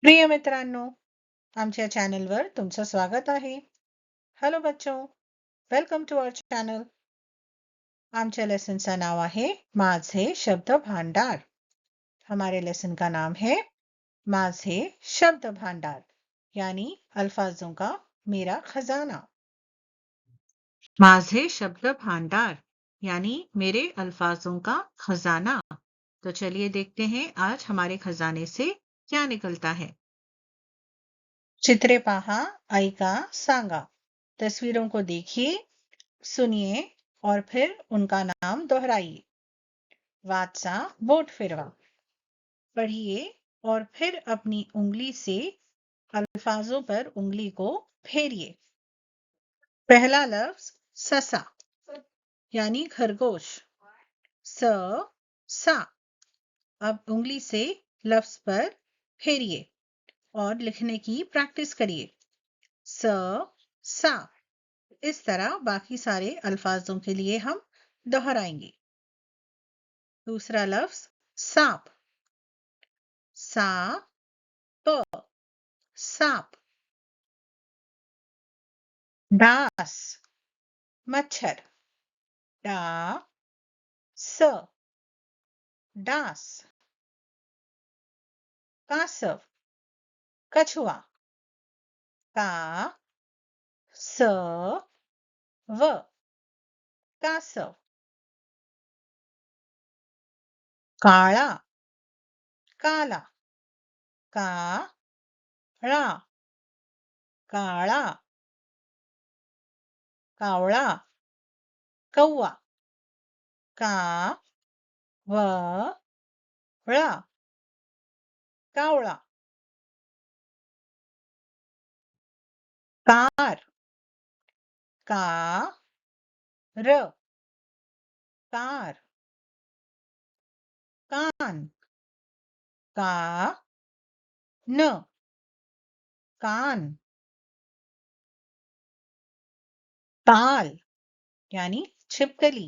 प्रिय मित्रांनो, आमच्या चॅनलवर तुमचं स्वागत आहे. हेलो बच्चों, वेलकम टू आवर चॅनल. आमच्या लेसनचं नाव आहे माझे शब्द भांडार. हमारे लेसन का नाम है माझे शब्द भांडार, यानी अल्फाजों का मेरा खजाना. माझे शब्द भांडार यानी मेरे अल्फाजों का खजाना. तो चलिए देखते हैं आज हमारे खजाने से क्या निकलता है. चित्रे पहा, ऐका, सांगा. तस्वीरों को देखिए, सुनिए और फिर उनका नाम दोहराइए. वाचा, बोट फिरवा. पढ़िए और फिर अपनी उंगली से अल्फाजों पर उंगली को फेरिए. पहला लफ्ज ससा यानी खरगोश. स सा. अब उंगली से लफ्ज पर फेरिए और लिखने की प्रैक्टिस करिए. स सा. इस तरह बाकी सारे अल्फाजों के लिए हम दोहराएंगे. दूसरा लफ्ज सांप. सा प. सांप. डास मच्छर. डा स डास. कासव कछुआ. का स व कासव. काळा काला. का ळा काळा. कावळा कौवा. का व ळा कावळा. कार. का र कार. कान. का न कान. पाल यानी छिपकली.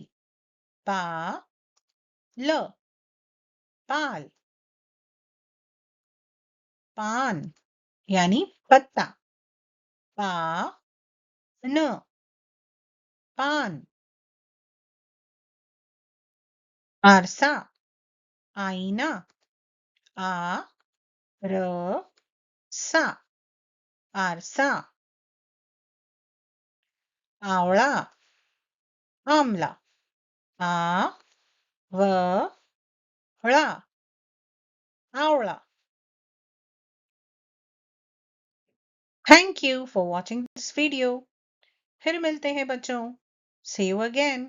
पा ल पाल. पान यानी पत्ता. पा न पान. आरसा आईना. आ र सा आरसा. आवळा आमला. आ व ळा आवळा. Thank you for watching this video. फिर मिलते हैं बच्चों. See you again.